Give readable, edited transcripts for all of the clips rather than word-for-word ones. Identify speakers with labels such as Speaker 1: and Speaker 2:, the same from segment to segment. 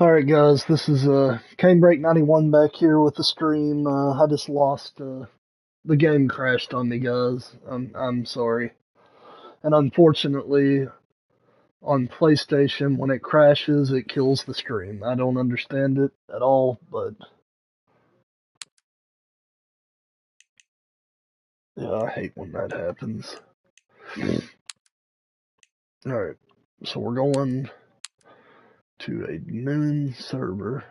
Speaker 1: Alright guys, this is Canebreak91 back here with the stream. I just lost the game crashed on me guys. I'm sorry. And unfortunately on PlayStation when it crashes it kills the stream. I don't understand it at all, but yeah, I hate when that happens. Alright, so we're going to a noon server.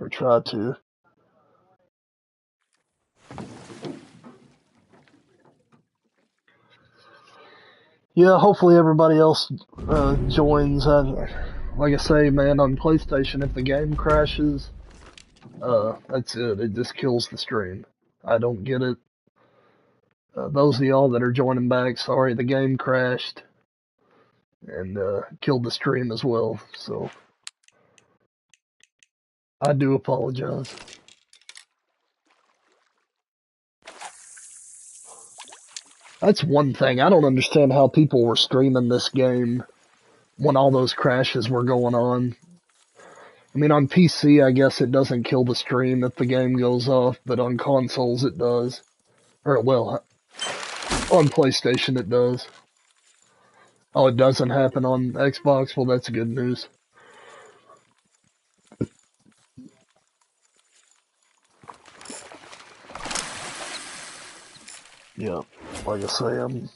Speaker 1: Or try to. Yeah, hopefully everybody else joins. Like I say, man, on PlayStation, if the game crashes, that's it. It just kills the stream. I don't get it. Those of y'all that are joining back, sorry, the game crashed and killed the stream as well. So I do apologize. That's one thing. I don't understand how people were streaming this game when all those crashes were going on. I mean, on PC, I guess it doesn't kill the stream if the game goes off, but on consoles it does. Or, well, on PlayStation it does. Oh, it doesn't happen on Xbox? Well, that's good news. Yeah, like I say, I'm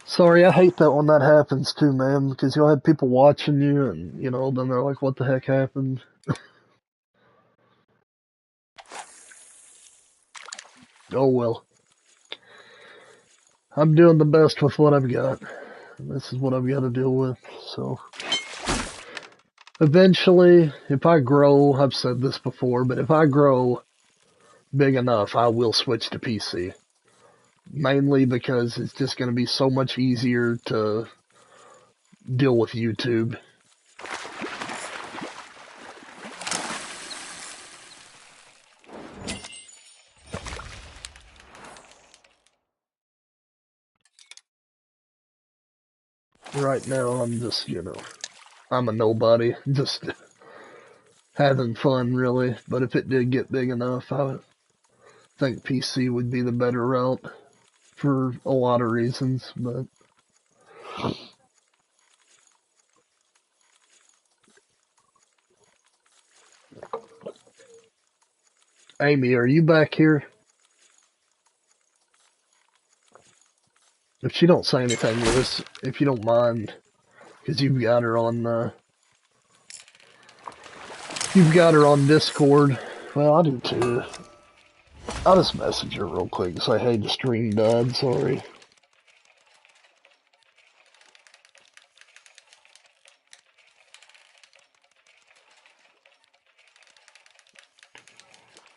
Speaker 1: sorry, I hate that when that happens too, man, because you'll have people watching you and, you know, then they're like, what the heck happened? Oh well. I'm doing the best with what I've got. And this is what I've got to deal with, so. Eventually, if I grow, I've said this before, but if I grow big enough, I will switch to PC. Mainly because it's just going to be so much easier to deal with YouTube. Right now, I'm just, you know, I'm a nobody. Just having fun, really. But if it did get big enough, I would think PC would be the better route for a lot of reasons, but Amy, are you back here? If she don't say anything, Lewis, if you don't mind, because you've got her on, you've got her on Discord. Well, I do too. I'll just message her real quick and say, hey, the stream died, sorry.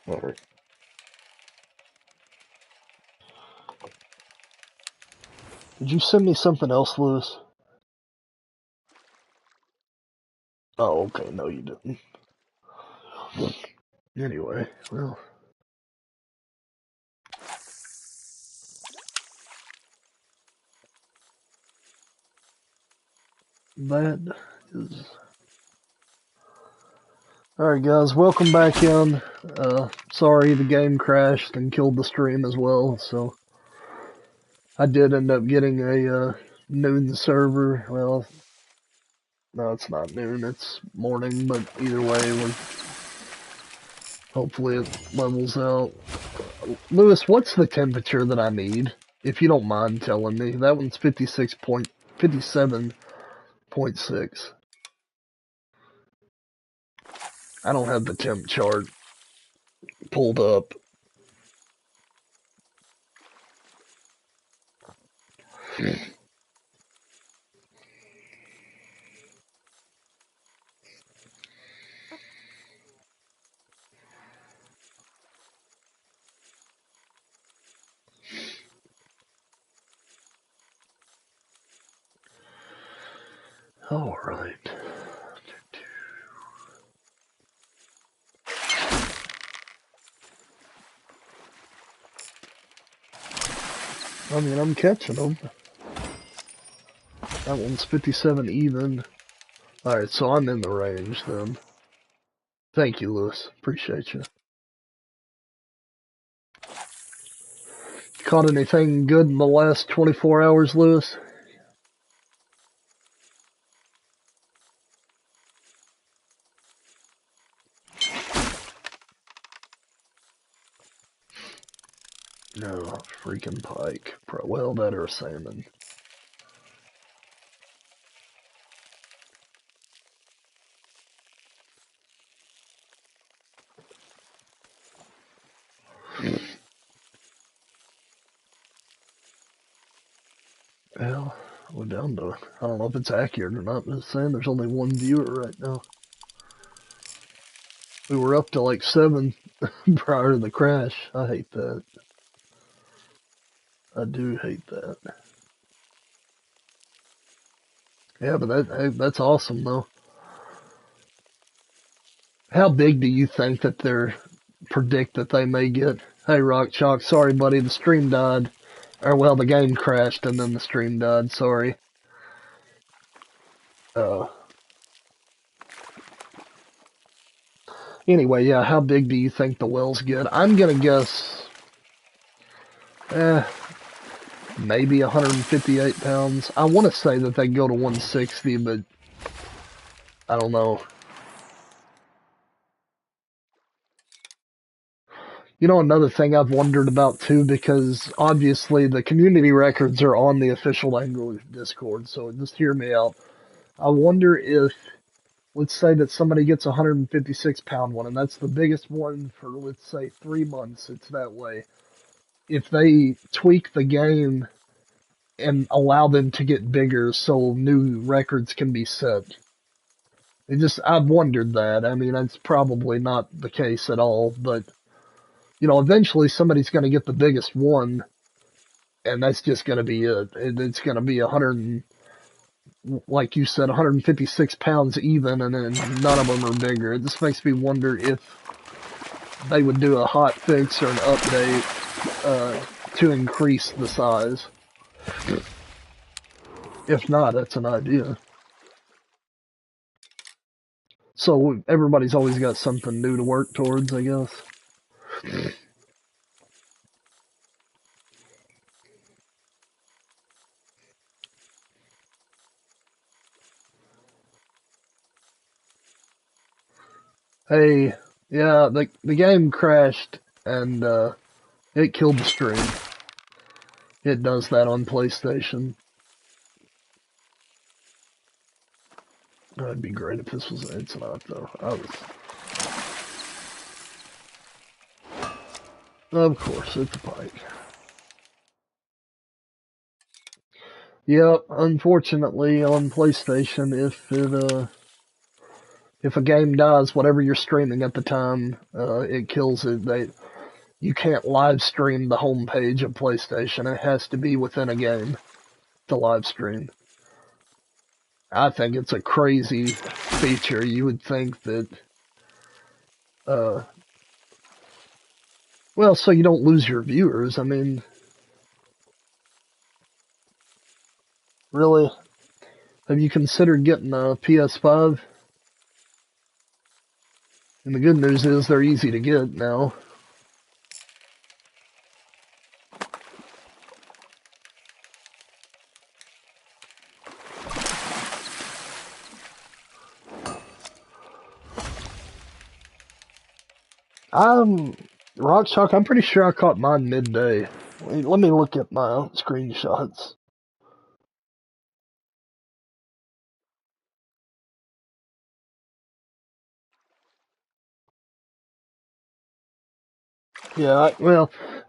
Speaker 1: Alright. Did you send me something else, Lewis? Oh, okay, no you didn't. Anyway, well. That is... Alright guys, welcome back in. Sorry the game crashed and killed the stream as well, so... I did end up getting a noon server. Well, no, it's not noon, it's morning, but either way, hopefully it levels out. Lewis, what's the temperature that I need? If you don't mind telling me. That one's 57.6. I don't have the temp chart pulled up. Alright. I mean, I'm catching them. That one's 57 even. Alright, so I'm in the range then. Thank you, Lewis. Appreciate you. Caught anything good in the last 24 hours, Lewis? No, freaking pike. Well, that or salmon. Well, we're down to, I don't know if it's accurate or not, but it's saying there's only one viewer right now. We were up to like 7 prior to the crash. I hate that. I do hate that. Yeah, but that's awesome though. How big do you think that they're predict that they may get? Hey, Rock Chalk, sorry buddy, the stream died. Or well, the game crashed and then the stream died, sorry. Anyway, yeah, how big do you think the whales get? I'm gonna guess, maybe 158 pounds. I want to say that they go to 160, but I don't know. You know, another thing I've wondered about too, because obviously the community records are on the official Angler Discord, so just hear me out. I wonder if, let's say that somebody gets a 156-pound one, and that's the biggest one for, let's say, 3 months, it's that way. If they tweak the game and allow them to get bigger so new records can be set. I've wondered that. I mean, that's probably not the case at all, but, you know, eventually somebody's going to get the biggest one, and that's just going to be it. It's going to be 100, like you said, 156 pounds even, and then none of them are bigger. It just makes me wonder if they would do a hot fix or an update to increase the size. If not, that's an idea. So everybody's always got something new to work towards, I guess. Hey, yeah, the game crashed and it killed the stream. It does that on PlayStation. That'd be great if this was it's not though. Of course, it's a pike. Yep, unfortunately on PlayStation, if a game dies, whatever you're streaming at the time, it kills it. You can't live stream the homepage of PlayStation. It has to be within a game to live stream. I think it's a crazy feature. You would think that, well, so you don't lose your viewers. I mean, really? Have you considered getting a PS5? And the good news is they're easy to get now. Rock Chalk, I'm pretty sure I caught mine midday. Let me look at my screenshots. Yeah,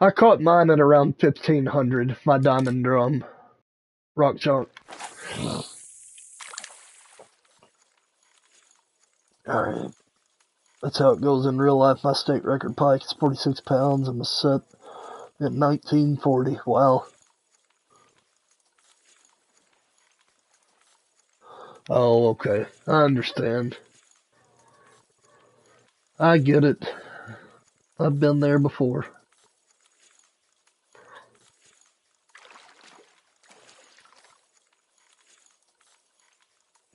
Speaker 1: I caught mine at around 1500, my diamond drum. Rock Chalk. Alright. That's how it goes in real life. My state record pike is 46 pounds. I'm a set at 1940. Wow. Oh, okay. I understand. I get it. I've been there before.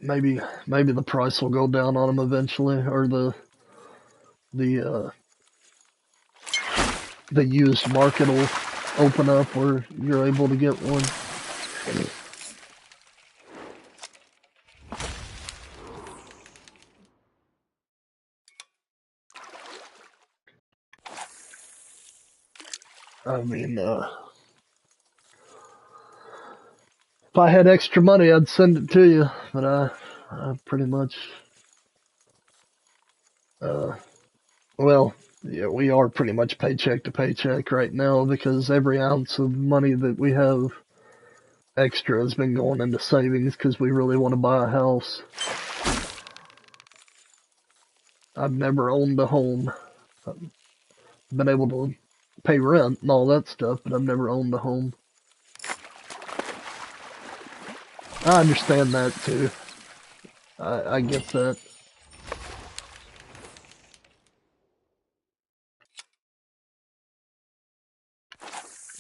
Speaker 1: maybe the price will go down on them eventually, or the uh, the used market will open up where you're able to get one. I mean, if I had extra money, I'd send it to you, but I pretty much, uh, well, yeah, we are pretty much paycheck to paycheck right now because every ounce of money that we have extra has been going into savings because we really want to buy a house. I've never owned a home. I've been able to pay rent and all that stuff, but I've never owned a home. I understand that too. I get that.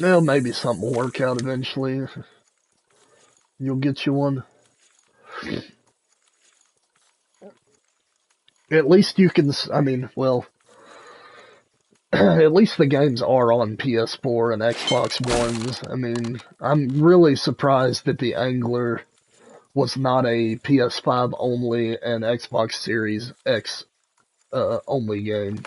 Speaker 1: Well, maybe something will work out eventually. You'll get you one. At least you can, I mean, well, at least the games are on PS4 and Xbox Ones. I mean, I'm really surprised that the Angler was not a PS5 only and Xbox Series X only game.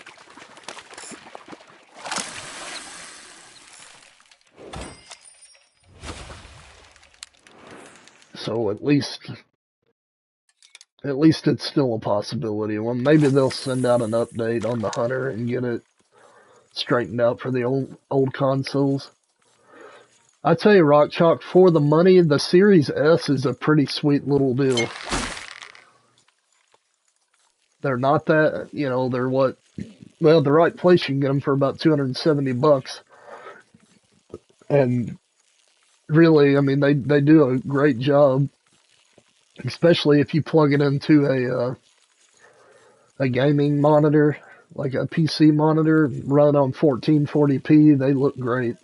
Speaker 1: So at least it's still a possibility. Well, maybe they'll send out an update on the Hunter and get it straightened out for the old consoles. I tell you, Rock Chalk, for the money, the Series S is a pretty sweet little deal. They're not that, they're what? Well, the right place you can get them for about $270. And really, I mean, they do a great job, especially if you plug it into a gaming monitor, like a PC monitor, run on 1440p. They look great.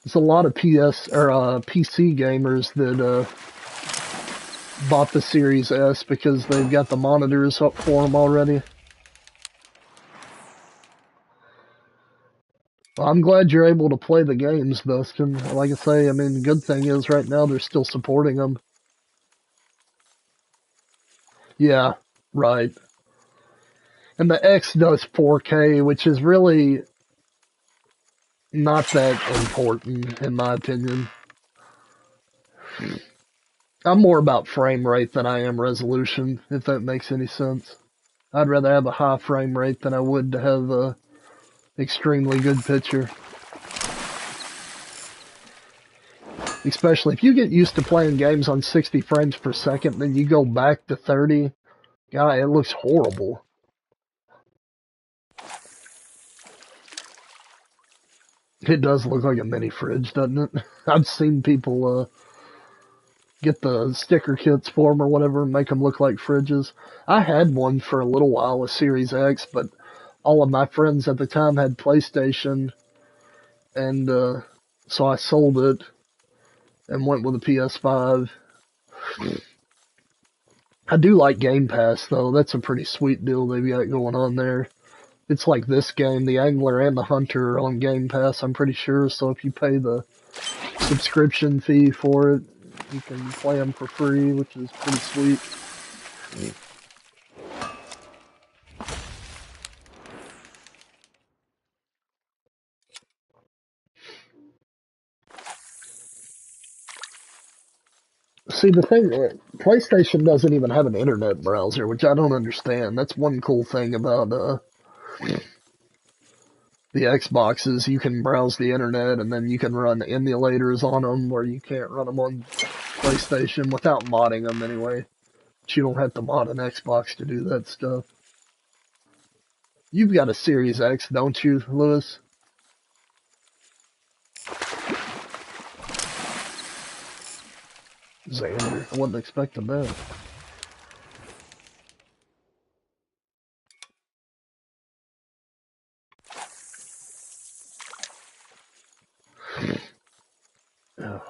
Speaker 1: There's a lot of PC gamers that bought the Series S because they've got the monitors up for them already. Well, I'm glad you're able to play the games, Dustin. Like I say, I mean, the good thing is right now they're still supporting them. Yeah, right. And the X does 4K, which is really not that important, in my opinion. I'm more about frame rate than I am resolution, if that makes any sense. I'd rather have a high frame rate than I would to have a extremely good picture. Especially if you get used to playing games on 60 frames per second, then you go back to 30. God, it looks horrible. It does look like a mini fridge, doesn't it? I've seen people get the sticker kits for them or whatever and make them look like fridges. I had one for a little while, a Series X, but all of my friends at the time had PlayStation, and so I sold it and went with a PS5. I do like Game Pass, though. That's a pretty sweet deal they've got going on there. It's like this game, the Angler and the Hunter are on Game Pass, I'm pretty sure, so if you pay the subscription fee for it, you can play them for free, which is pretty sweet. See, the thing, PlayStation doesn't even have an internet browser, which I don't understand. That's one cool thing about the Xboxes. You can browse the internet, and then you can run emulators on them where you can't run them on PlayStation without modding them anyway. But you don't have to mod an Xbox to do that stuff. You've got a Series X, don't you, Lewis? Xander, I wasn't expecting that. Oh.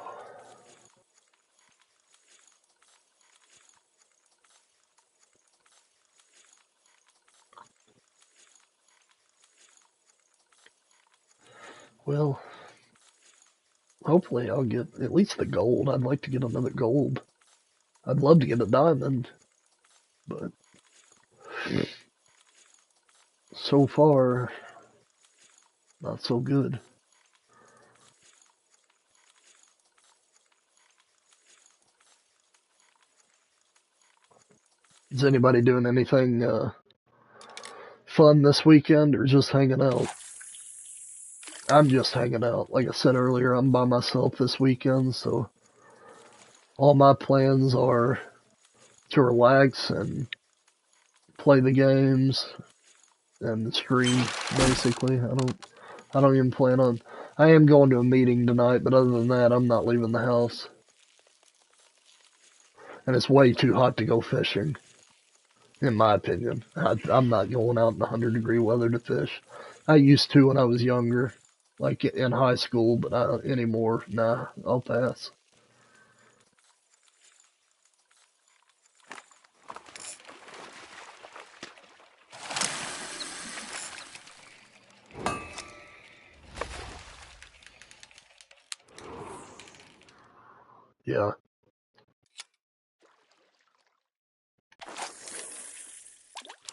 Speaker 1: Well, hopefully I'll get at least the gold. I'd like to get another gold. I'd love to get a diamond, but so far, not so good. Is anybody doing anything fun this weekend or just hanging out? I'm just hanging out. Like I said earlier, I'm by myself this weekend, so all my plans are to relax and play the games and stream. Basically, I don't even plan on. I am going to a meeting tonight, but other than that, I'm not leaving the house. And it's way too hot to go fishing, in my opinion. I'm not going out in 100-degree weather to fish. I used to when I was younger, like in high school, but not anymore. Nah, I'll pass. Yeah,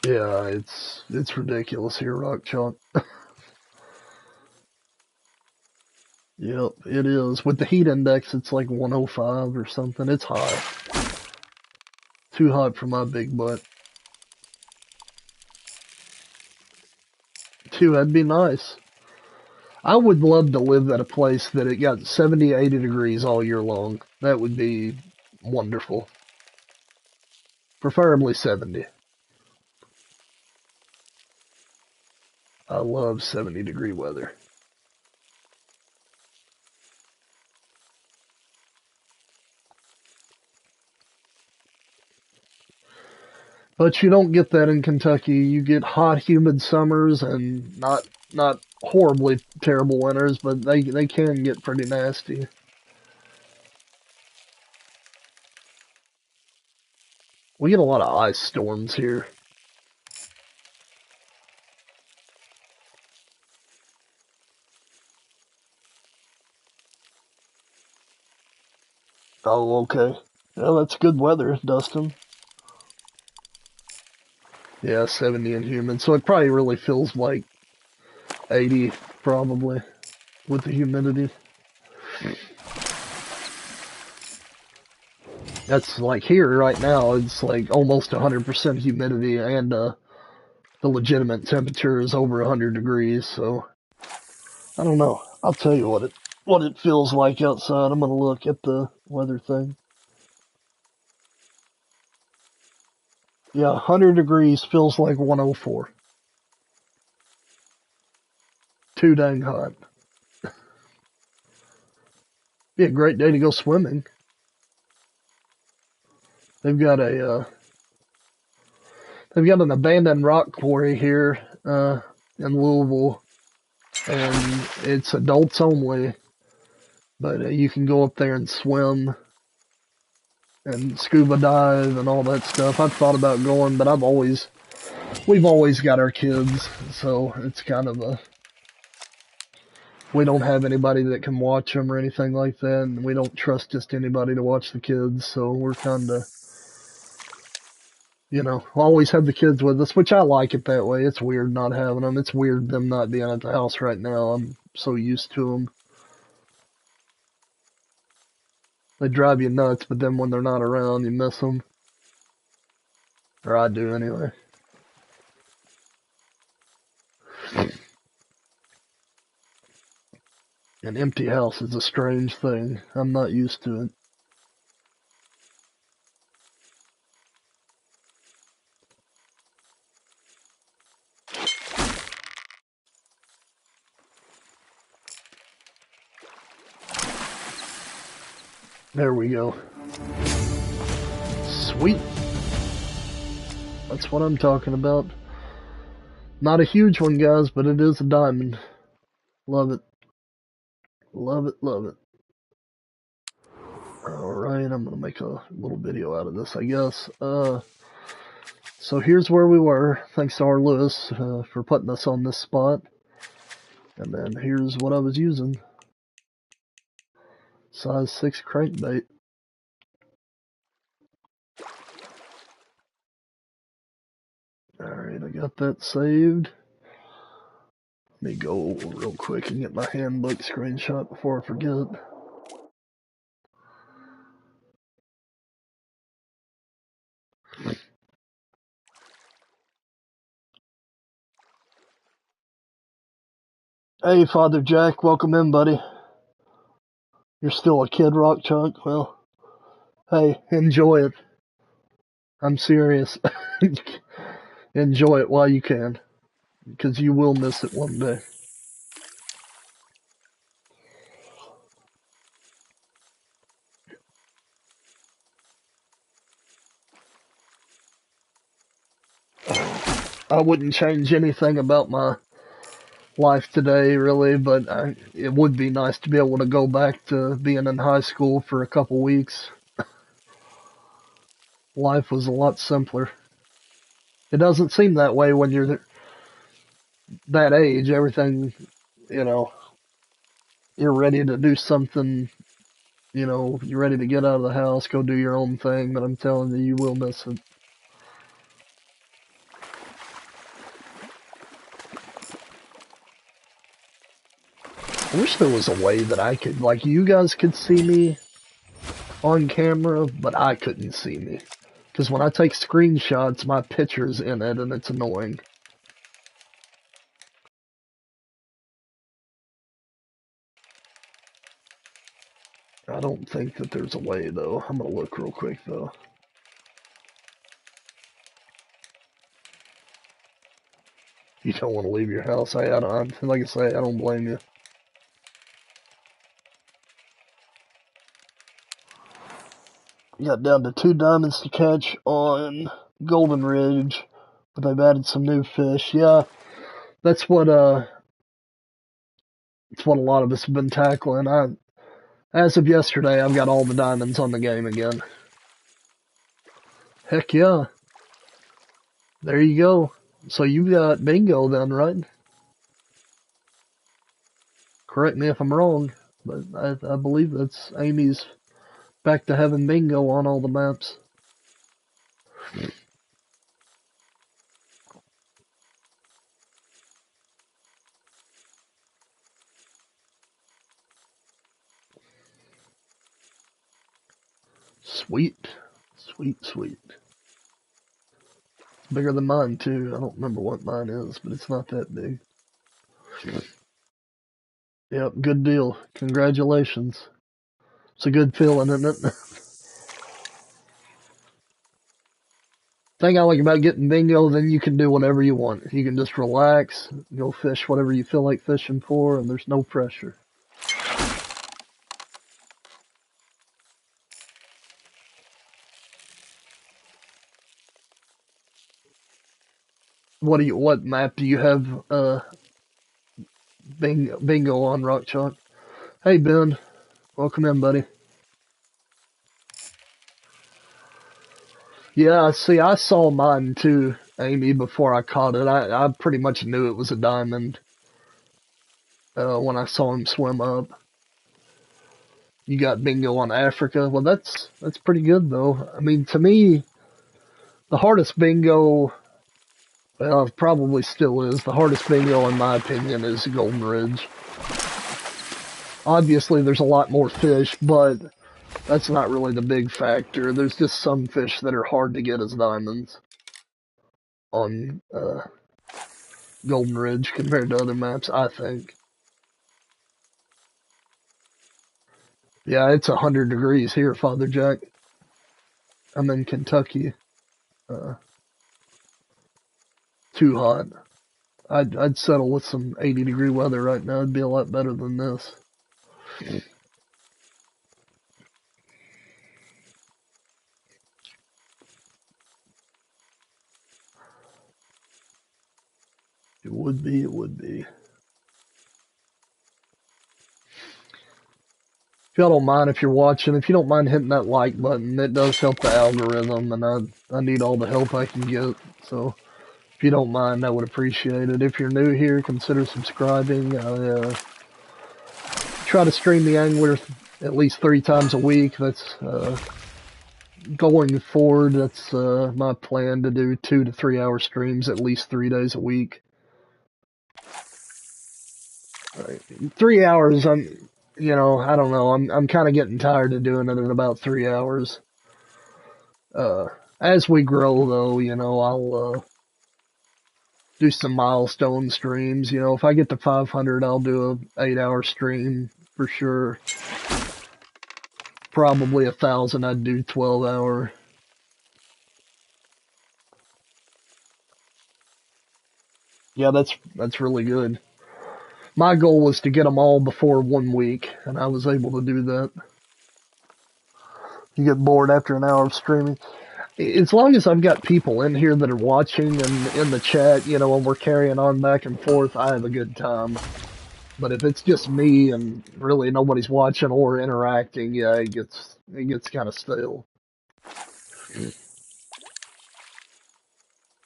Speaker 1: yeah, it's ridiculous here, Rock Chalk. Yep, it is. With the heat index, it's like 105 or something. It's hot. Too hot for my big butt. Too, that'd be nice. I would love to live at a place that it got 70, 80 degrees all year long. That would be wonderful. Preferably 70. I love 70-degree weather. But you don't get that in Kentucky. You get hot, humid summers and not horribly terrible winters, but they can get pretty nasty. We get a lot of ice storms here. Oh, okay. Well, that's good weather, Dustin. Yeah, 70 and humid. So it probably really feels like 80, probably, with the humidity. That's like here right now, it's like almost 100% humidity, and the legitimate temperature is over 100 degrees, so I don't know. I'll tell you what it feels like outside. I'm gonna look at the weather thing. Yeah, 100 degrees feels like 104. Too dang hot. Be a great day to go swimming. They've got an abandoned rock quarry here in Louisville, and it's adults only. But you can go up there and swim and scuba dive and all that stuff. I've thought about going, but we've always got our kids, so it's kind of we don't have anybody that can watch them or anything like that, and we don't trust just anybody to watch the kids, so we're kind of, always have the kids with us, which I like it that way. It's weird not having them. It's weird them not being at the house right now. I'm so used to them. They drive you nuts, but then when they're not around, you miss them. Or I do anyway. An empty house is a strange thing. I'm not used to it. There we go. Sweet. That's what I'm talking about. Not a huge one, guys, but it is a diamond. Love it. Love it, love it. Alright, I'm gonna make a little video out of this, I guess. So here's where we were. Thanks to R. Lewis for putting us on this spot. And then here's what I was using. Size 6 crankbait. Alright, I got that saved. Let me go real quick and get my handbook screenshot before I forget. Hey, Father Jack, welcome in, buddy. You're still a kid, Rock Chunk? Well, hey, enjoy it. I'm serious. Enjoy it while you can, because you will miss it one day. I wouldn't change anything about my life today, really, but it would be nice to be able to go back to being in high school for a couple weeks. Life was a lot simpler. It doesn't seem that way when you're that age. Everything, you're ready to do something, you're ready to get out of the house, go do your own thing, but I'm telling you, you will miss it. I wish there was a way that I could, like, you guys could see me on camera, but I couldn't see me. Because when I take screenshots, my picture's in it, and it's annoying. I don't think that there's a way, though. I'm gonna look real quick, though. You don't want to leave your house. I don't, like I say, I don't blame you. Got down to 2 diamonds to catch on Golden Ridge, but they've added some new fish. Yeah, that's what it's what a lot of us have been tackling. As of yesterday, I've got all the diamonds on the game again. Heck yeah. There you go. So you got bingo then, right? Correct me if I'm wrong, but I believe that's Amy's back to having bingo on all the maps. Sweet. Sweet, sweet. It's bigger than mine, too. I don't remember what mine is, but it's not that big. Yep, good deal. Congratulations. It's a good feeling, isn't it? Thing I like about getting bingo, then you can do whatever you want. You can just relax, go fish whatever you feel like fishing for, and there's no pressure. What map do you have bingo on, Rock Chalk? Hey Ben, welcome in, buddy. Yeah, see, I saw mine too, Amy, before I caught it. I pretty much knew it was a diamond when I saw him swim up. You got bingo on Africa. Well, that's pretty good though. I mean, to me, the hardest bingo, well, it probably still is. The hardest bingo, in my opinion, is Golden Ridge. Obviously, there's a lot more fish, but that's not really the big factor. There's just some fish that are hard to get as diamonds on Golden Ridge compared to other maps, I think. Yeah, it's 100 degrees here, Father Jack. I'm in Kentucky. Too hot. I'd settle with some 80-degree weather right now. It'd be a lot better than this. It would be, it would be. If y'all don't mind, if you're watching, if you don't mind hitting that like button, it does help the algorithm, and I need all the help I can get. So If you don't mind, I would appreciate it. If you're new here, consider subscribing. I try to stream the Angler at least 3 times a week. That's going forward. That's my plan, to do 2 to 3 hour streams at least 3 days a week. 3 hours, I don't know. I'm kind of getting tired of doing it in about 3 hours. As we grow, though, I'll do some milestone streams. If I get to 500, I'll do a 8 hour stream for sure. Probably 1,000, I'd do 12 hour. Yeah, that's really good. My goal was to get them all before 1 week, and I was able to do that. You get bored after an hour of streaming. As long as I've got people in here that are watching and in the chat, and we're carrying on back and forth, I have a good time. But if it's just me and really nobody's watching or interacting, yeah, it gets kind of stale.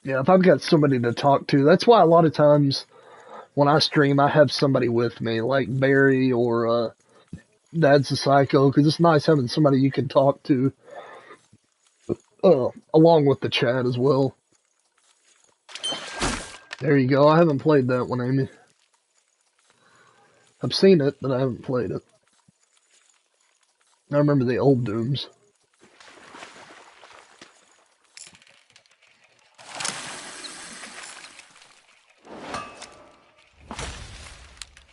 Speaker 1: Yeah, if I've got somebody to talk to, that's why a lot of times when I stream, I have somebody with me, like Barry or Dad's a Psycho, because it's nice having somebody you can talk to, along with the chat as well. There you go. I haven't played that one, Amy. I've seen it, but I haven't played it. I remember the old Dooms.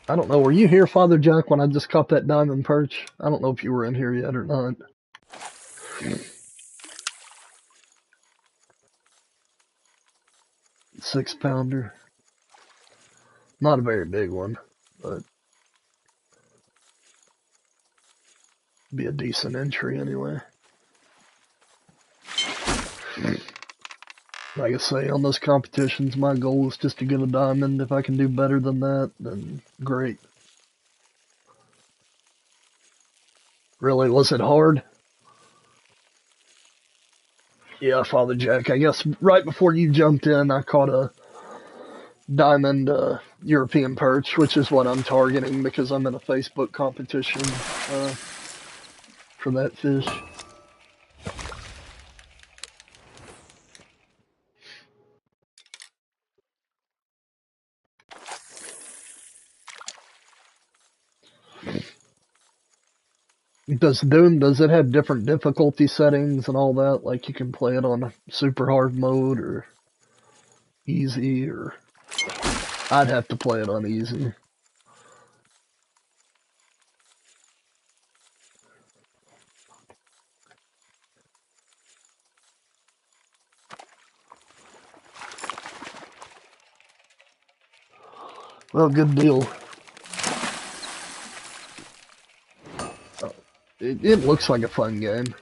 Speaker 1: I don't know, were you here, Father Jack, when I just caught that diamond perch? I don't know if you were in here yet or not. 6-pounder. Not a very big one, but be a decent entry anyway. Like I say, on those competitions, my goal is just to get a diamond. If I can do better than that, then great. Really, was it hard? Yeah, Father Jack, I guess right before you jumped in, I caught a diamond European perch, which is what I'm targeting because I'm in a Facebook competition for that fish. Does it have different difficulty settings and all that? Like you can play it on super hard mode or easy, or I'd have to play it on easy. Well, good deal. It looks like a fun game.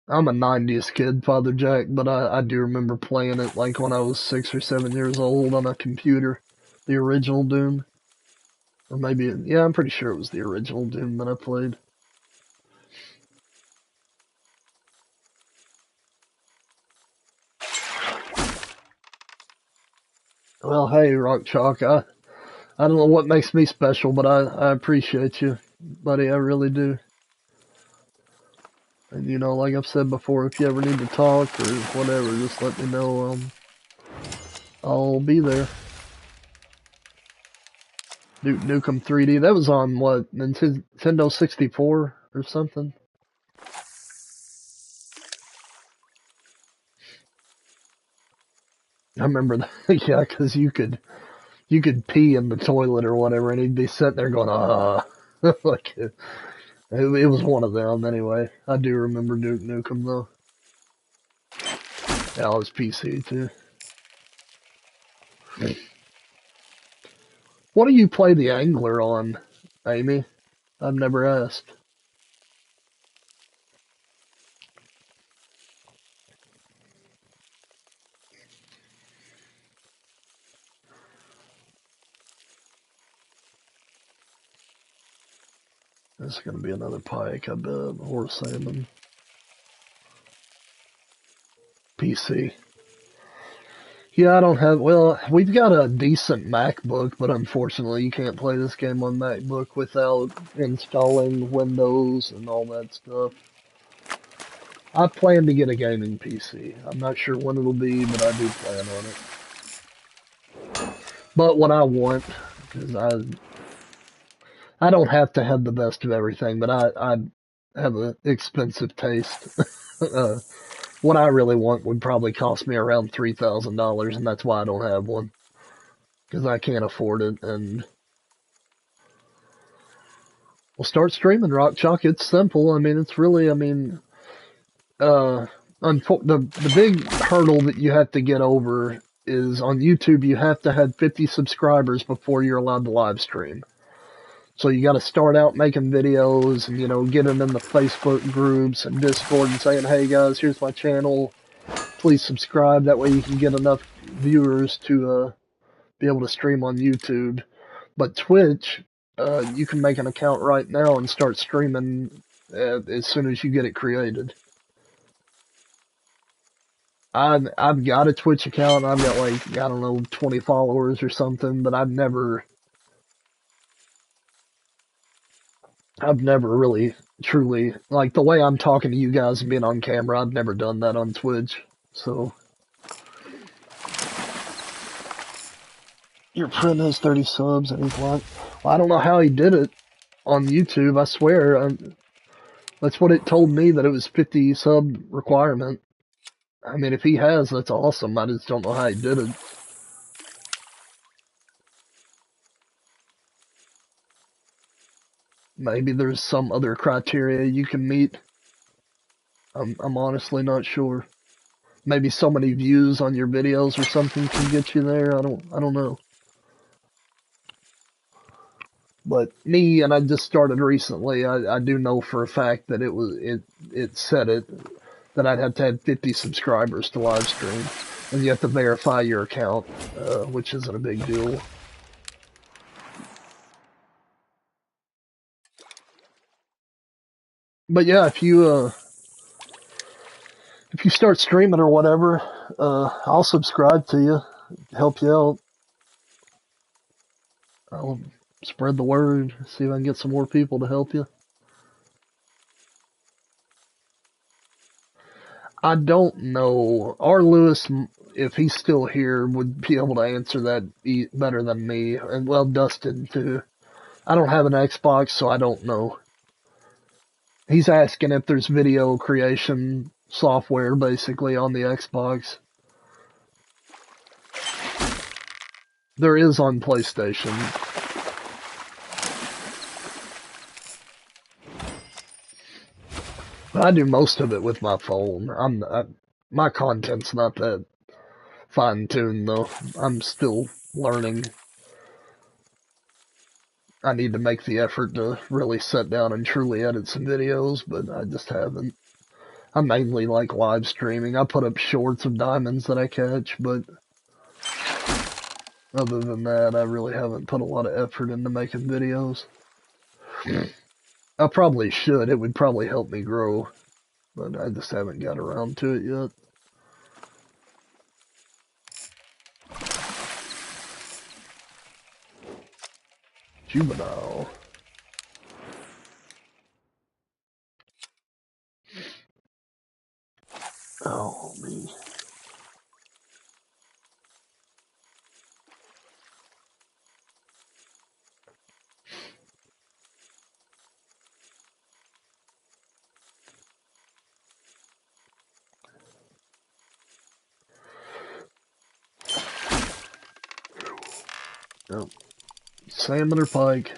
Speaker 1: I'm a 90s kid, Father Jack, but I do remember playing it like when I was 6 or 7 years old on a computer. The original Doom. Or maybe, yeah, I'm pretty sure it was the original Doom that I played. Well, hey, Rock Chalk, I don't know what makes me special, but I appreciate you, buddy, I really do. And like I've said before, if you ever need to talk or whatever, just let me know. I'll be there. Duke Nukem 3D. That was on what, Nintendo 64 or something? I remember that. Yeah, because you could pee in the toilet or whatever, and he'd be sitting there going, like it was one of them anyway. I do remember Duke Nukem though. Yeah, it was PC too. What do you play the Angler on, Amy? I've never asked. This is gonna be another pike, I bet, or salmon. PC. Yeah, I don't have. Well, we've got a decent MacBook, but unfortunately, you can't play this game on MacBook without installing Windows and all that stuff. I plan to get a gaming PC. I'm not sure when it'll be, but I do plan on it. But what I want, because I don't have to have the best of everything, but I have an expensive taste. uh, what I really want would probably cost me around $3,000, and that's why I don't have one, because I can't afford it. And we'll start streaming Rock Chalk. It's simple. I mean, it's really, I mean, uh, the big hurdle that you have to get over is on YouTube. You have to have 50 subscribers before you're allowed to live stream. So you got to start out making videos and, you know, getting in the Facebook groups and Discord and saying, hey guys, here's my channel. Please subscribe. That way you can get enough viewers to be able to stream on YouTube. But Twitch, you can make an account right now and start streaming as soon as you get it created. I've got a Twitch account. I've got like, I don't know, 20 followers or something, but I've never really truly, like the way I'm talking to you guys and being on camera, I've never done that on Twitch. So, your friend has 30 subs and he's like, well, I don't know how he did it on YouTube. I swear, that's what it told me, that it was 50 sub requirement. I mean, if he has, that's awesome. I just don't know how he did it. Maybe there's some other criteria you can meet. I'm honestly not sure. Maybe so many views on your videos or something can get you there. I don't know. But me, and I just started recently, I do know for a fact that it said it, that I'd have to have 50 subscribers to live stream. And you have to verify your account, which isn't a big deal. But yeah, if you start streaming or whatever, I'll subscribe to you, help you out. I'll spread the word, see if I can get some more people to help you. I don't know. R. Lewis, if he's still here, would be able to answer that better than me. And, well, Dustin, too. I don't have an Xbox, so I don't know. He's asking if there's video creation software, basically, on the Xbox. There is on PlayStation. I do most of it with my phone. My content's not that fine-tuned, though. I'm still learning. I need to make the effort to really sit down and truly edit some videos, but I just haven't. I mainly like live streaming. I put up shorts of diamonds that I catch, but other than that, I really haven't put a lot of effort into making videos. I probably should. It would probably help me grow, but I just haven't got around to it yet. Juvenile. Oh, me. Oh. Salmon or pike?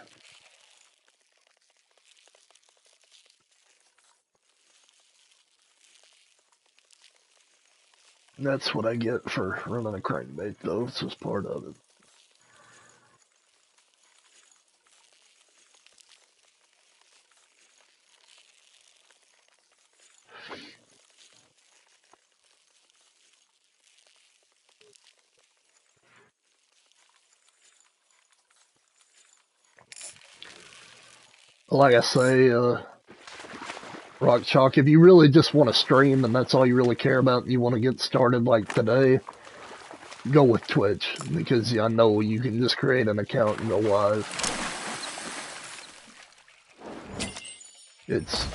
Speaker 1: That's what I get for running a crankbait, though. It's just part of it. Like I say, Rock Chalk, if you really just want to stream and that's all you really care about and you want to get started like today, go with Twitch because I know you can just create an account and go live. It's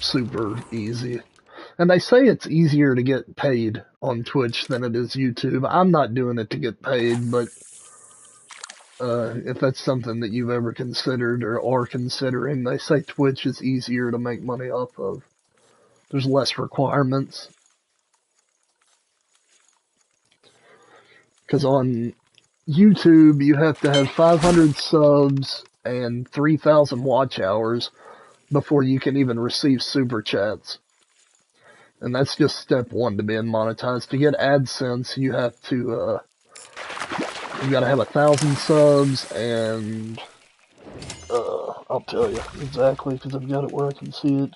Speaker 1: super easy. And they say it's easier to get paid on Twitch than it is YouTube. I'm not doing it to get paid, but if that's something that you've ever considered or are considering, they say Twitch is easier to make money off of. There's less requirements. Because on YouTube, you have to have 500 subs and 3,000 watch hours before you can even receive super chats. And that's just step one to being monetized. To get AdSense, you have to, you gotta have 1,000 subs and, I'll tell you exactly because I've got it where I can see it.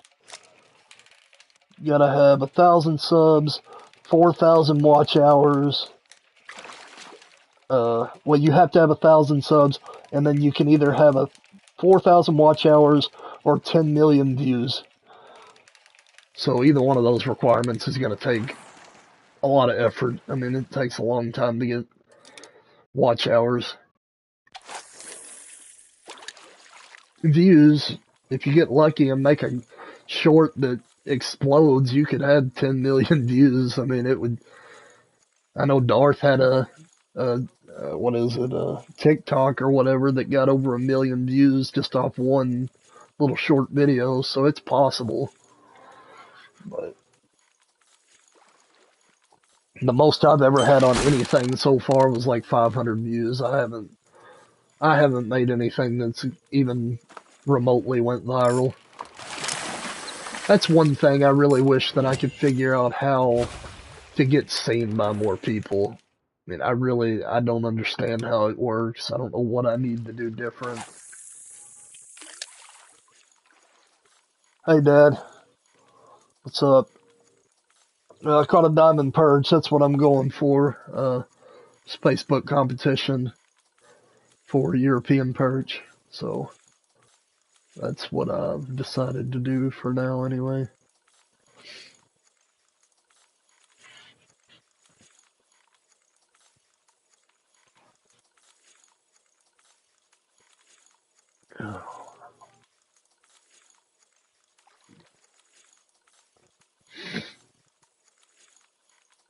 Speaker 1: You gotta have 1,000 subs, 4,000 watch hours. Well, you have to have 1,000 subs, and then you can either have 4,000 watch hours or 10 million views. So either one of those requirements is going to take a lot of effort. I mean, it takes a long time to get watch hours. Views, if you get lucky and make a short that explodes, you could have 10 million views. I mean, it would. I know Darth had what is it, TikTok or whatever that got over 1 million views just off one little short video, so it's possible. But the most I've ever had on anything so far was like 500 views. I haven't made anything that's even remotely went viral. That's one thing I really wish that I could figure out how to get seen by more people. I mean, I don't understand how it works. I don't know what I need to do different. Hey, Dad. What's up? I caught a diamond purge. That's what I'm going for. Spacebook competition for European perch. So that's what I've decided to do for now anyway.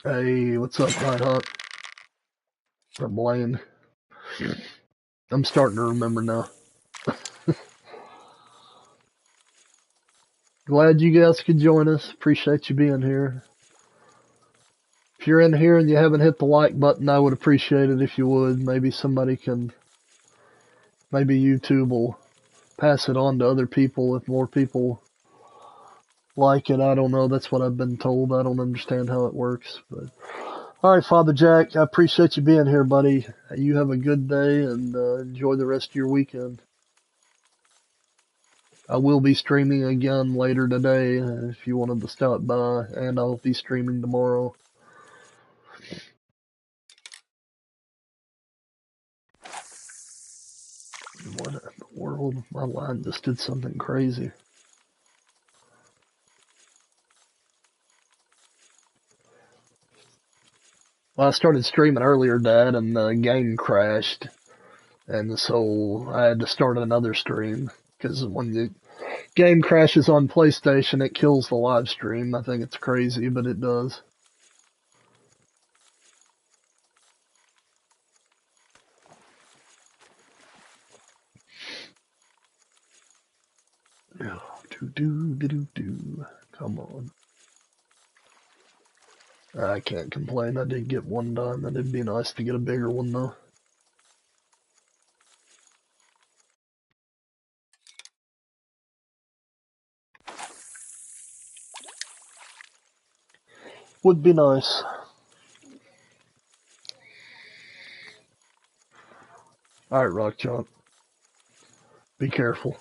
Speaker 1: Hey, what's up, Nighthawk? Or Blaine? I'm starting to remember now. Glad you guys could join us. Appreciate you being here. If you're in here and you haven't hit the like button, I would appreciate it if you would. Maybe YouTube will pass it on to other people if more people like it. I don't know. That's what I've been told. I don't understand how it works. But all right, Father Jack, I appreciate you being here, buddy. You have a good day and enjoy the rest of your weekend. I will be streaming again later today if you wanted to stop by, and I'll be streaming tomorrow. What in the world? My line just did something crazy. Well, I started streaming earlier, Dad, and the game crashed. And so I had to start another stream. Because when the game crashes on PlayStation, it kills the live stream. I think it's crazy, but it does. Come on. I can't complain. I did get one done. It'd be nice to get a bigger one, though. Would be nice. Alright, Rock Chomp. Be careful.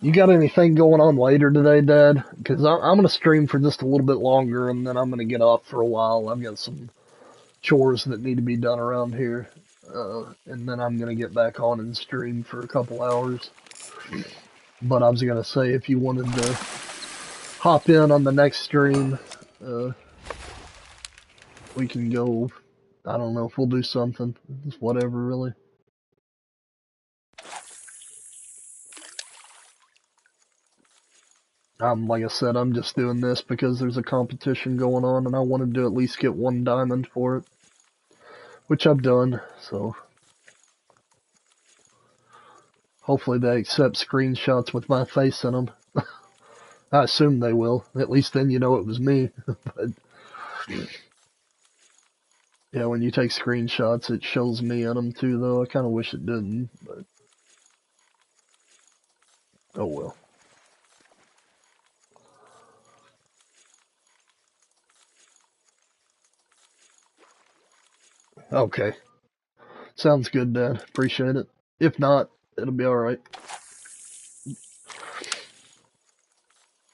Speaker 1: You got anything going on later today, Dad? Because I'm going to stream for just a little bit longer, and then I'm going to get off for a while. I've got some chores that need to be done around here. and then I'm gonna get back on and stream for a couple hours. But I was gonna say, if you wanted to hop in on the next stream, uh, we can go. I don't know if we'll do something. It's whatever, really. Like I said, I'm just doing this because there's a competition going on, and I wanted to at least get 1 diamond for it, which I've done. So hopefully they accept screenshots with my face in them. I assume they will. At least then you know it was me. But yeah, when you take screenshots, it shows me in them too, though. I kind of wish it didn't, but oh well. Okay. Sounds good, Dad. Appreciate it. If not, it'll be alright.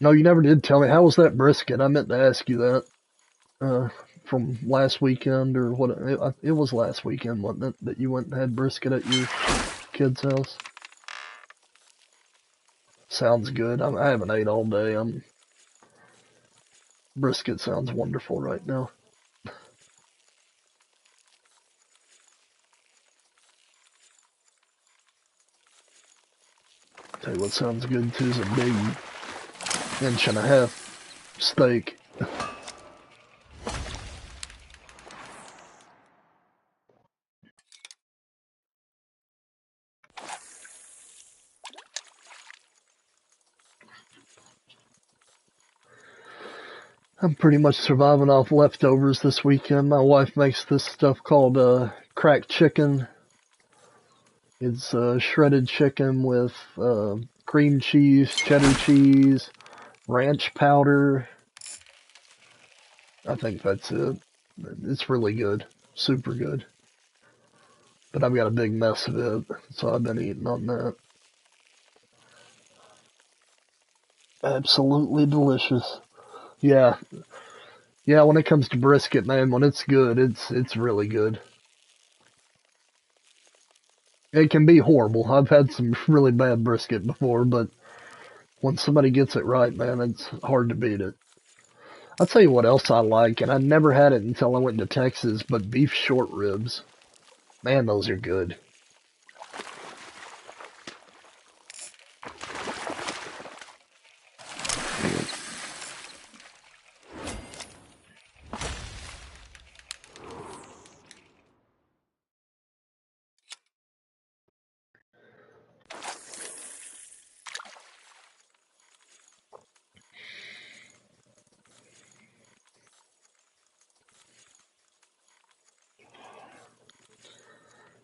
Speaker 1: No, you never did tell me. How was that brisket? I meant to ask you that. Uh, from last weekend or what? It was last weekend, wasn't it? That you went and had brisket at your kid's house. Sounds good. I haven't ate all day. Brisket sounds wonderful right now. Tell you what sounds good too is a big 1.5 inch steak. I'm pretty much surviving off leftovers this weekend. My wife makes this stuff called cracked chicken. It's shredded chicken with cream cheese, cheddar cheese, ranch powder. I think that's it. It's really good. Super good. But I've got a big mess of it, so I've been eating on that. Absolutely delicious. Yeah. Yeah, when it comes to brisket, man, when it's good, it's really good. It can be horrible. I've had some really bad brisket before, but when somebody gets it right, man, it's hard to beat it. I'll tell you what else I like, and I never had it until I went to Texas, but beef short ribs. Man, those are good.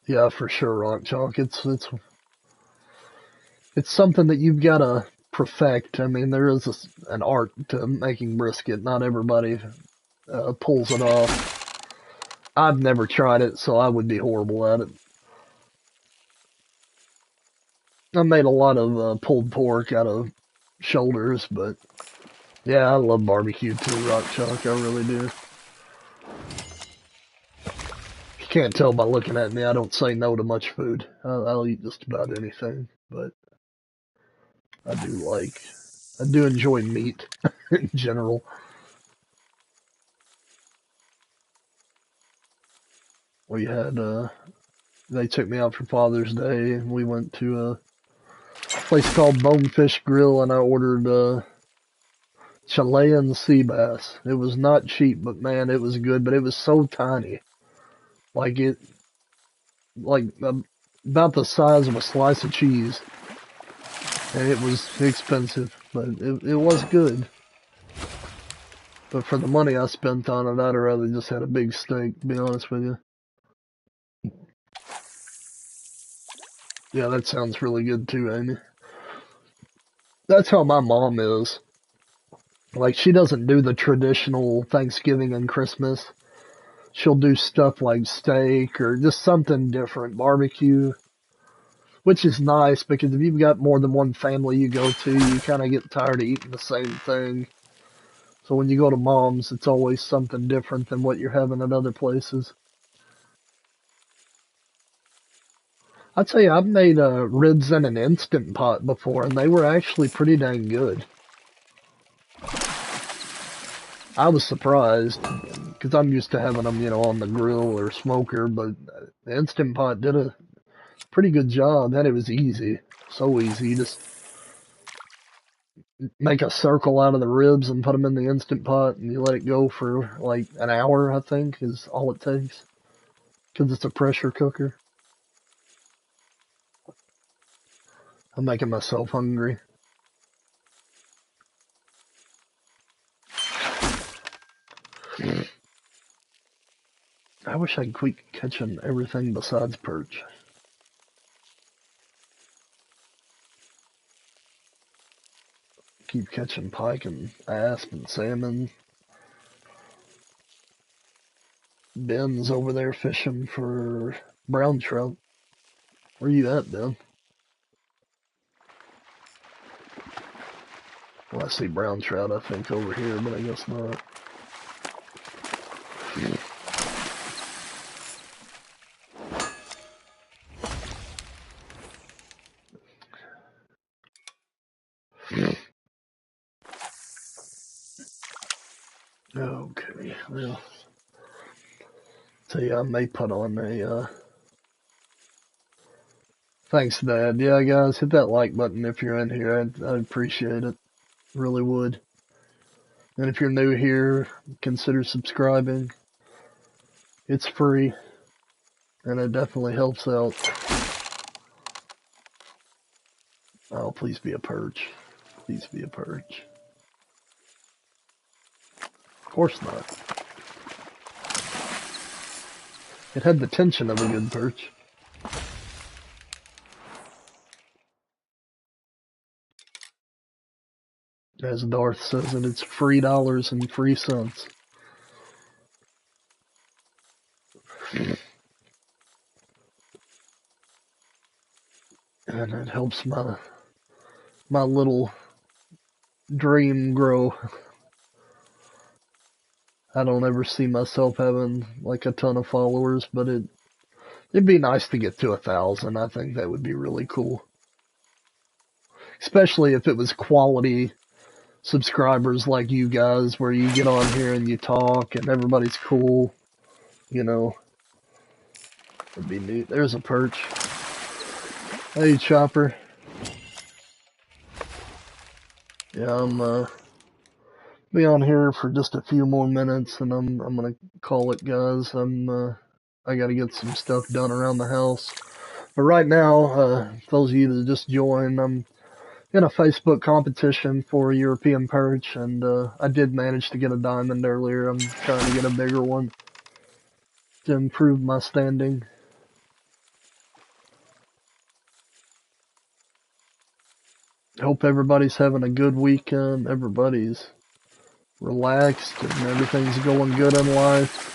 Speaker 1: Yeah, for sure, Rock Chalk. It's something that you've got to perfect. I mean, there is an art to making brisket. Not everybody pulls it off. I've never tried it, so I would be horrible at it. I made a lot of pulled pork out of shoulders, but yeah, I love barbecue too, Rock Chalk. I really do. You can't tell by looking at me, I don't say no to much food. I'll eat just about anything, but I do like, I do enjoy meat in general. We had, they took me out for Father's Day, and we went to a place called Bonefish Grill, and I ordered Chilean sea bass. It was not cheap, but man, it was good. But it was so tiny, like it, like about the size of a slice of cheese, and it was expensive, but it was good. But for the money I spent on it, I'd rather just had a big steak. To be honest with you. Yeah, that sounds really good too, Amy. That's how my mom is. Like, she doesn't do the traditional Thanksgiving and Christmas. She'll do stuff like steak or just something different, barbecue, which is nice because if you've got more than one family you go to, you kind of get tired of eating the same thing. So when you go to mom's, it's always something different than what you're having at other places. I'll tell you, I've made ribs in an Instant Pot before, and they were actually pretty dang good. I was surprised, because I'm used to having them, on the grill or smoker, but the Instant Pot did a pretty good job, and it was easy. So easy. You just make a circle out of the ribs and put them in the Instant Pot, and you let it go for like an hour, I think, is all it takes. Because it's a pressure cooker. I'm making myself hungry. I wish I could quit catching everything besides perch. Keep catching pike and asp and salmon. Ben's over there fishing for brown trout. Where you at, Ben? Well, I see brown trout, I think, over here, but I guess not. Okay, well, tell you, I may put on a, thanks, Dad. Yeah, guys, hit that like button if you're in here. I'd appreciate it. Really would. And if you're new here, consider subscribing. It's free, and it definitely helps out. Oh, please be a perch. Please be a perch. Of course not. It had the tension of a good perch. As Darth says it, it's free dollars and free cents. And it helps my little dream grow. I don't ever see myself having like a ton of followers, but it'd be nice to get to 1,000. I think that would be really cool. Especially if it was quality subscribers like you guys, where you get on here and you talk and everybody's cool. It'd be neat. There's a perch. Hey, Chopper. Yeah, I'm be on here for just a few more minutes, and I'm gonna call it, guys. I gotta get some stuff done around the house. But right now, those of you that just joined, I'm in a Facebook competition for European perch, and I did manage to get a diamond earlier. I'm trying to get a bigger one to improve my standing. Hope everybody's having a good weekend. Everybody's relaxed and everything's going good in life.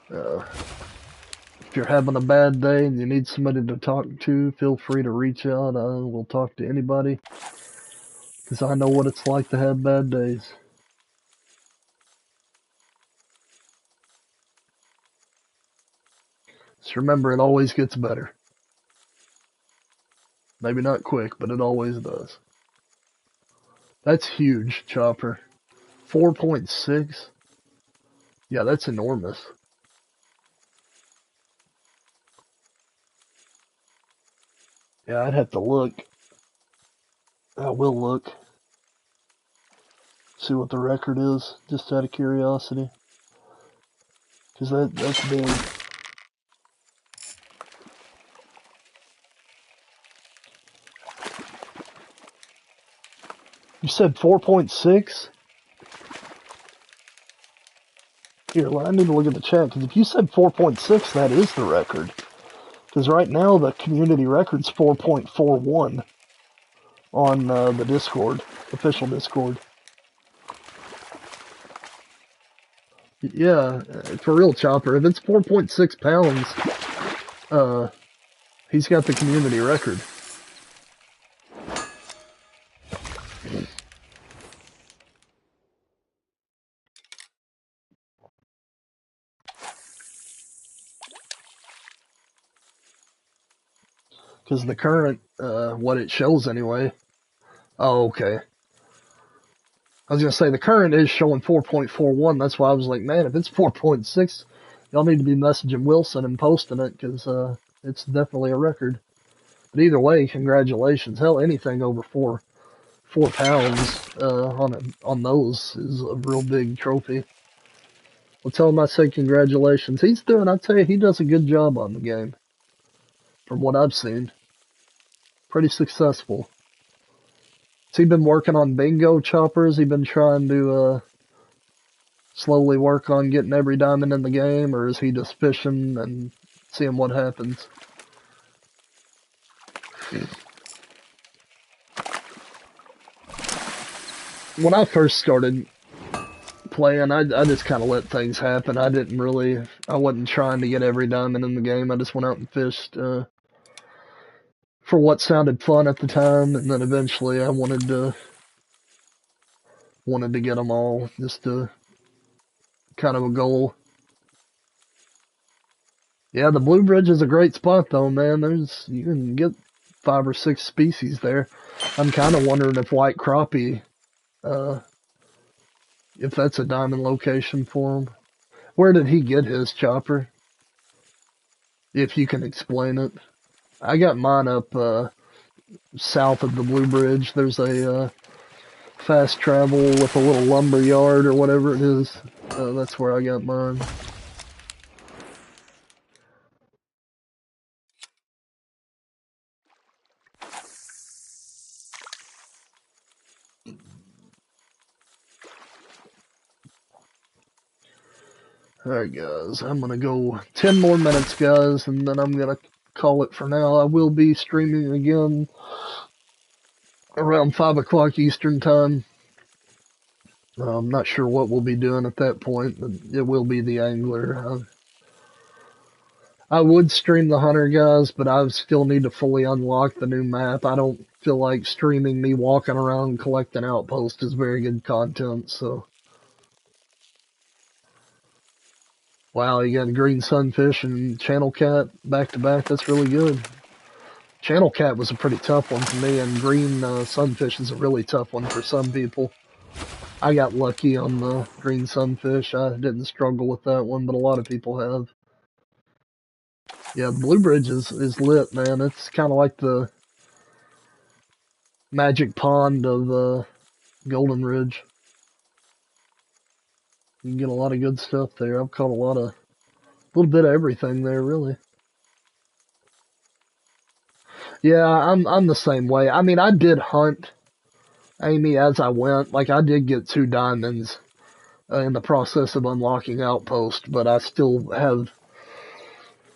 Speaker 1: If you're having a bad day and you need somebody to talk to, feel free to reach out. I will talk to anybody, because I know what it's like to have bad days. Just remember, it always gets better. Maybe not quick, but it always does. That's huge, Chopper. 4.6? Yeah, that's enormous. Yeah, I'd have to look. I will look. See what the record is, just out of curiosity. Because that's big. You said 4.6? Here, I need to look at the chat, because if you said 4.6, that is the record. Because right now, the community record's 4.41 on the Discord, official Discord. Yeah, for real, Chopper. If it's 4.6 pounds, he's got the community record. Because the current, what it shows anyway. Oh, okay. I was gonna say the current is showing 4.41. That's why I was like, man, if it's 4.6, y'all need to be messaging Wilson and posting it because it's definitely a record. But either way, congratulations. Hell, anything over 4 pounds on those is a real big trophy. Well, tell him I said congratulations. I tell you, he does a good job on the game. From what I've seen. Pretty successful. Has he been working on bingo choppers? He been trying to slowly work on getting every diamond in the game, or is he just fishing and seeing what happens? When I first started playing, I just kind of let things happen. I wasn't trying to get every diamond in the game. I just went out and fished for what sounded fun at the time, and then eventually I wanted to get them all, just to kind of a goal. Yeah, the Blue Bridge is a great spot though, man. You can get 5 or 6 species there. I'm kind of wondering if white crappie, uh, if that's a diamond location for him. Where did he get his chopper? If you can explain it. I got mine up south of the Blue Bridge. There's a fast travel with a little lumber yard or whatever it is. That's where I got mine. Alright, guys. I'm gonna go 10 more minutes, guys, and then I'm gonna call it for now. I will be streaming again around 5 o'clock Eastern Time. I'm not sure what we'll be doing at that point, but it will be the Angler. I would stream the Hunter, guys, but I still need to fully unlock the new map. I don't feel like streaming me walking around collecting outposts is very good content, so. Wow, you got Green Sunfish and Channel Cat back to back. That's really good. Channel Cat was a pretty tough one for me, and Green Sunfish is a really tough one for some people. I got lucky on the Green Sunfish. I didn't struggle with that one, but a lot of people have. Yeah, Blue Bridge is lit, man. It's kind of like the magic pond of Golden Ridge. You can get a lot of good stuff there. I've caught a little bit of everything there, really. Yeah, I'm the same way. I mean, I did hunt Amy as I went. Like, I did get 2 diamonds in the process of unlocking Outpost, but I still have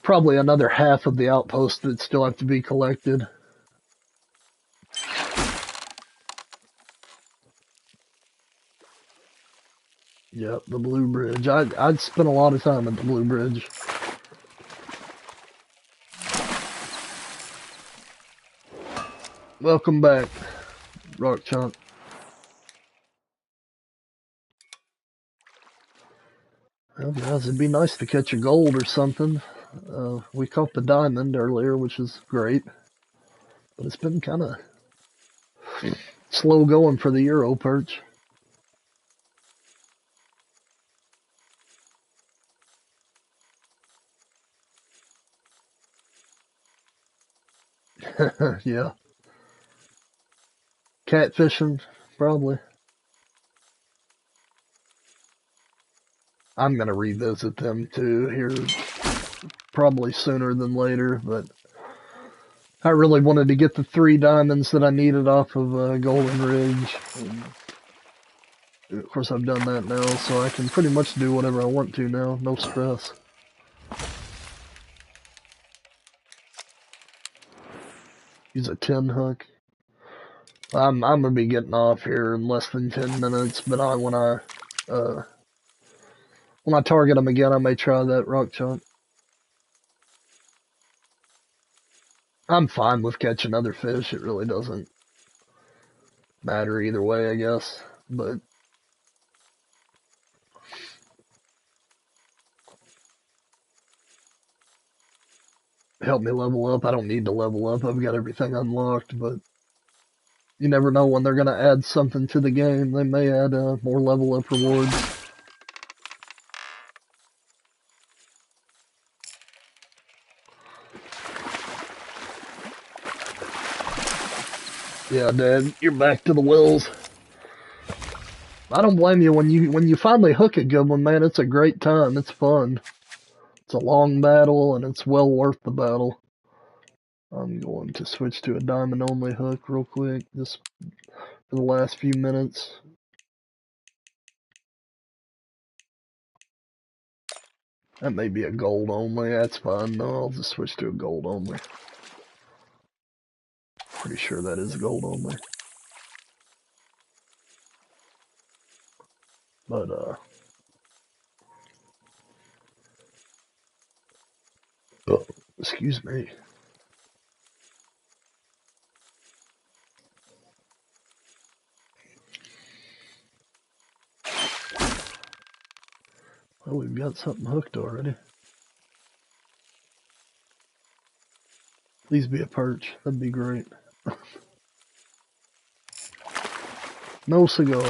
Speaker 1: probably another half of the outposts that still have to be collected. Yep, the Blue Bridge. I'd spent a lot of time at the Blue Bridge. Welcome back, Rock Chunk. Well, guys, it'd be nice to catch a gold or something. We caught the diamond earlier, which is great. But it's been kind of slow going for the Euro perch. Yeah. Catfishing, probably. I'm going to revisit them too here probably sooner than later, but I really wanted to get the 3 diamonds that I needed off of Golden Ridge. And of course, I've done that now, so I can pretty much do whatever I want to now. No stress. Use a 10 hook. I'm gonna be getting off here in less than 10 minutes, but when I target them again, I may try that rock chunk. I'm fine with catching other fish. It really doesn't matter either way, I guess. But help me level up. I don't need to level up. I've got everything unlocked, but you never know when they're going to add something to the game. They may add more level up rewards. Yeah, Dad, you're back to the wells. I don't blame you when you finally hook a good one, man. It's a great time. It's fun. It's a long battle, and it's well worth the battle. I'm going to switch to a diamond only hook real quick, just for the last few minutes. That may be a gold only. That's fine. No, I'll just switch to a gold only. Pretty sure that is gold only. But, oh, excuse me. Well, we've got something hooked already. Please be a perch. That'd be great. No cigar.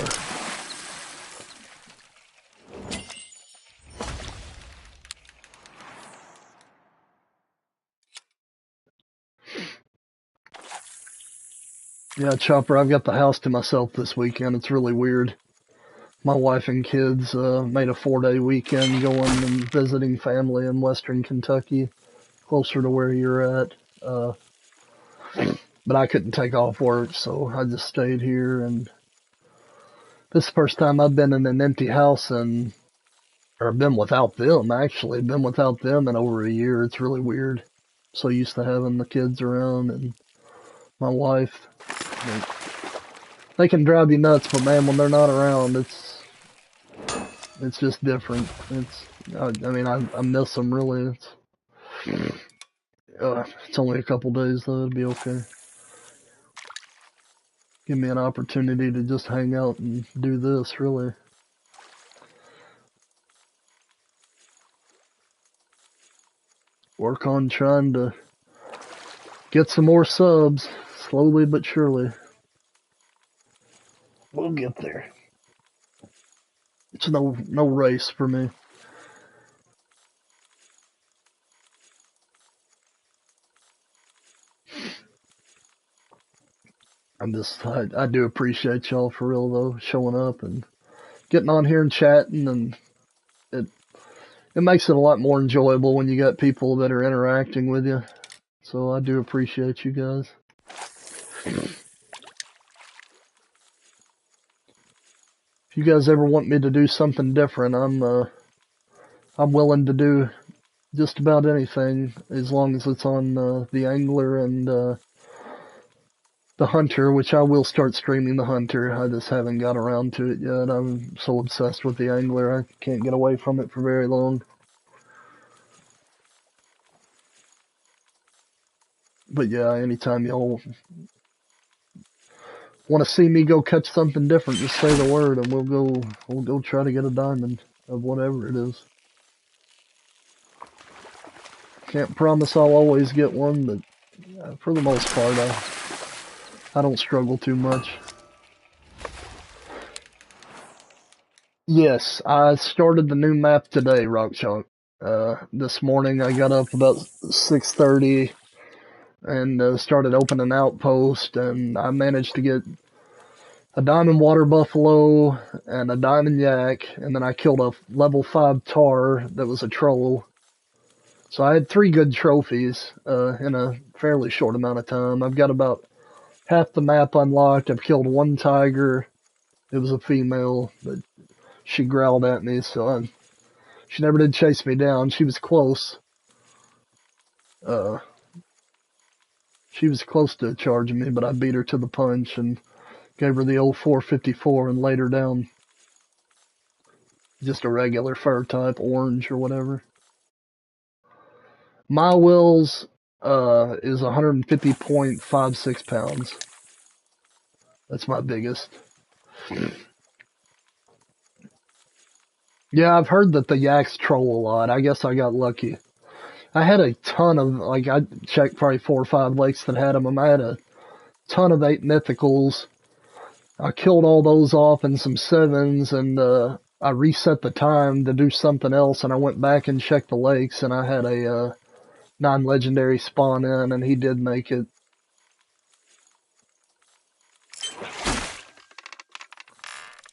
Speaker 1: Yeah, Chopper, I've got the house to myself this weekend. It's really weird. My wife and kids made a 4-day weekend going and visiting family in western Kentucky, closer to where you're at. But I couldn't take off work, so I just stayed here. And this is the first time I've been in an empty house or been without them, actually. Been without them in over a year. It's really weird. So used to having the kids around and my wife. They can drive you nuts, but man, when they're not around, it's just different. I miss them really. It's only a couple days though. It'll be okay. Give me an opportunity to just hang out and do this, really. Work on trying to get some more subs, slowly but surely. We'll get there. It's no race for me. I do appreciate y'all for real though, showing up and getting on here and chatting, and it it makes it a lot more enjoyable when you got people that are interacting with you. So I do appreciate you guys. If you guys ever want me to do something different, I'm willing to do just about anything as long as it's on the angler and the hunter, which I will start streaming the hunter. I just haven't got around to it yet. I'm so obsessed with the angler, I can't get away from it for very long. But yeah, anytime y'all want to see me go catch something different, just say the word and we'll go try to get a diamond of whatever it is. Can't promise I'll always get one, but for the most part, I don't struggle too much. Yes, I started the new map today, Rock Chalk. This morning I got up about 6:30 and started opening outpost, and I managed to get a diamond water buffalo and a diamond yak, and then I killed a level 5 tar that was a troll. So I had 3 good trophies in a fairly short amount of time. I've got about half the map unlocked. I've killed 1 tiger. It was a female, but she growled at me, so she never did chase me down. She was close. Uh, she was close to charging me, but I beat her to the punch and gave her the old 454 and laid her down. Just a regular fur type, orange or whatever. My Will's is 150.56 pounds. That's my biggest. Yeah, I've heard that the yaks troll a lot. I guess I got lucky. I had a ton of, like, I checked probably 4 or 5 lakes that had them. I had a ton of 8 mythicals. I killed all those off in some 7s, and I reset the time to do something else, and I went back and checked the lakes, and I had a non-legendary spawn in, and he did make it.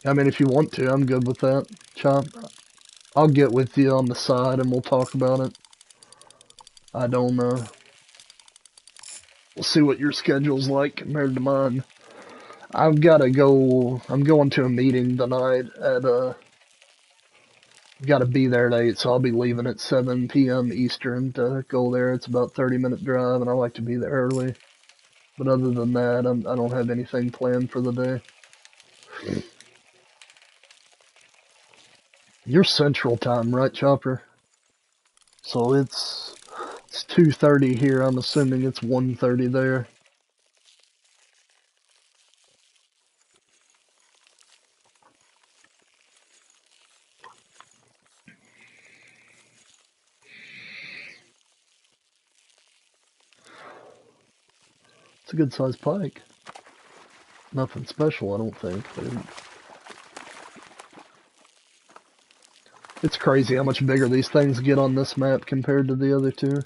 Speaker 1: I mean, if you want to, I'm good with that, Chop. I'll get with you on the side, and we'll talk about it. I don't know. We'll see what your schedule's like compared to mine. I've gotta go. I'm going to a meeting tonight at got to be there at 8, so I'll be leaving at 7 p.m. Eastern to go there. It's about 30-minute drive, and I like to be there early. But other than that, I don't have anything planned for the day. You're Central Time, right, Chopper? So it's 2:30 here. I'm assuming it's 1:30 there. It's a good sized pike. Nothing special, I don't think. But it's crazy how much bigger these things get on this map compared to the other two.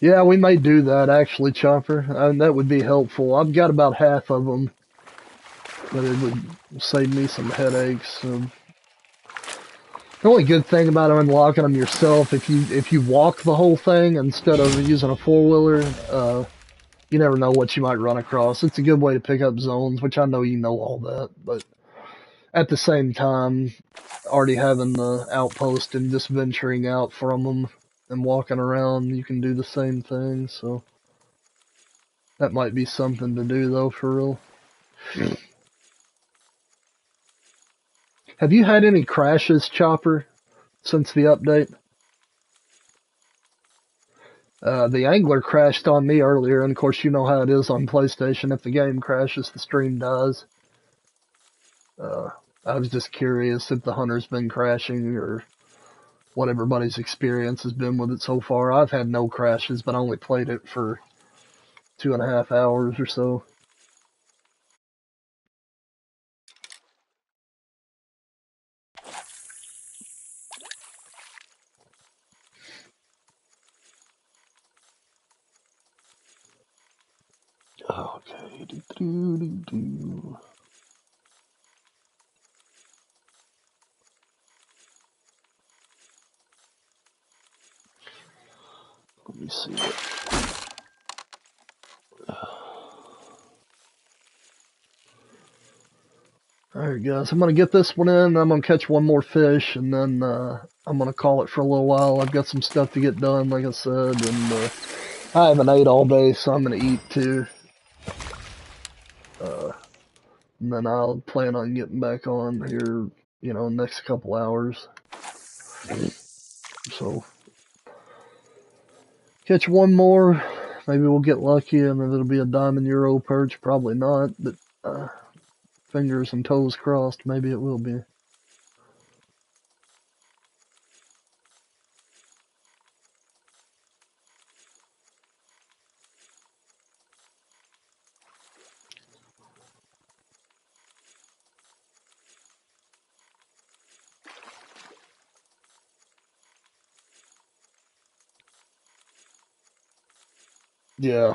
Speaker 1: Yeah, we may do that actually, Chopper. That would be helpful. I've got about half of them, but it would save me some headaches. The only good thing about unlocking them yourself, if you walk the whole thing instead of using a 4-wheeler, you never know what you might run across. It's a good way to pick up zones, which I know you know all that, but at the same time, already having the outpost and just venturing out from them and walking around, you can do the same thing, so that might be something to do, though, for real. Have you had any crashes, Chopper, since the update? The angler crashed on me earlier, and of course you know how it is on PlayStation. If the game crashes, the stream dies. Uh, I was just curious if the hunter's been crashing or what everybody's experience has been with it so far. I've had no crashes, but I only played it for 2.5 hours or so. Okay. Let me see what. Alright, guys, I'm gonna get this one in. I'm gonna catch one more fish, and then I'm gonna call it for a little while. I've got some stuff to get done, like I said, and I haven't ate all day, so I'm gonna eat too. And then I'll plan on getting back on here, next couple hours. So, catch one more. Maybe we'll get lucky and it'll be a diamond euro perch. Probably not, but fingers and toes crossed. Maybe it will be. Yeah.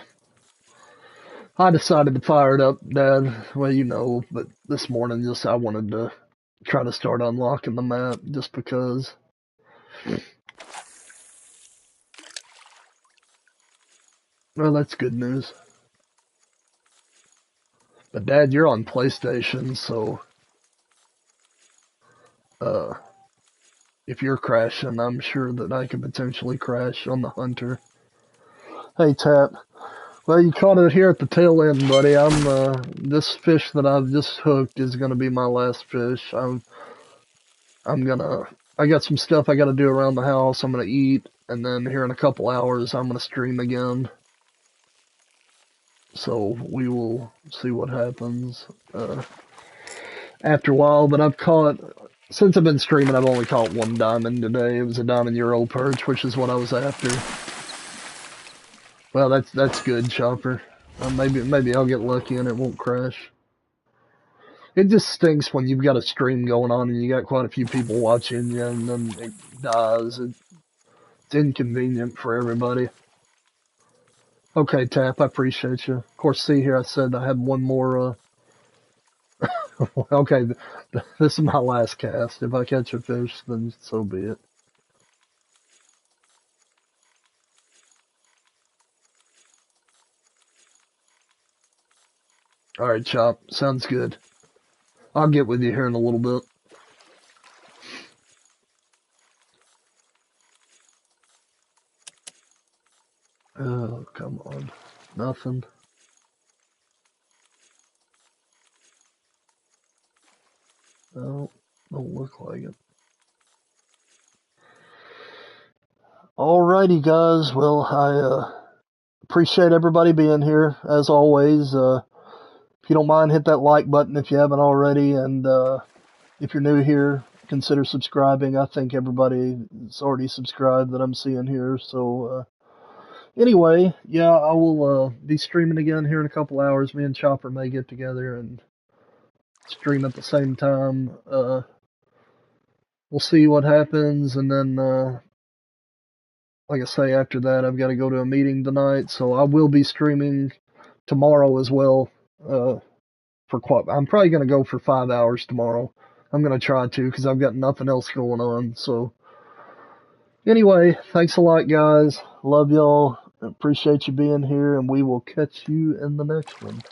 Speaker 1: I decided to fire it up, Dad. Well, but this morning I wanted to try to start unlocking the map just because. Well, that's good news. But Dad, you're on PlayStation, so uh, if you're crashing, I'm sure that I could potentially crash on the Hunter. Hey, Tap. Well, you caught it here at the tail end, buddy. This fish that I've just hooked is gonna be my last fish. I'm gonna, I got some stuff I gotta do around the house. I'm gonna eat, and then here in a couple hours, I'm gonna stream again. So we will see what happens, after a while, but I've caught Since I've been streaming, I've only caught one diamond today. It was a diamond Euro perch, which is what I was after. Well, that's good, Chopper. Maybe I'll get lucky and it won't crash. It just stinks when you've got a stream going on and you got quite a few people watching you, and then it dies. It's inconvenient for everybody. Okay, Tap, I appreciate you. Of course, see here, I said I had one more. Okay, this is my last cast. If I catch a fish, then so be it. All right, Chop. Sounds good. I'll get with you here in a little bit. Oh, come on. Nothing. No, don't look like it. Alrighty, guys. Well, I appreciate everybody being here, as always. If you don't mind, hit that like button if you haven't already, and if you're new here, consider subscribing. I think everybody's already subscribed that I'm seeing here, so anyway, yeah, I will be streaming again here in a couple hours. Me and Chopper may get together and stream at the same time. We'll see what happens, and then, like I say, after that, I've got to go to a meeting tonight, so I will be streaming tomorrow as well. I'm probably going to go for 5 hours tomorrow. I'm going to try to, because I've got nothing else going on, so. Anyway, thanks a lot, guys. Love y'all. Appreciate you being here, and we will catch you in the next one.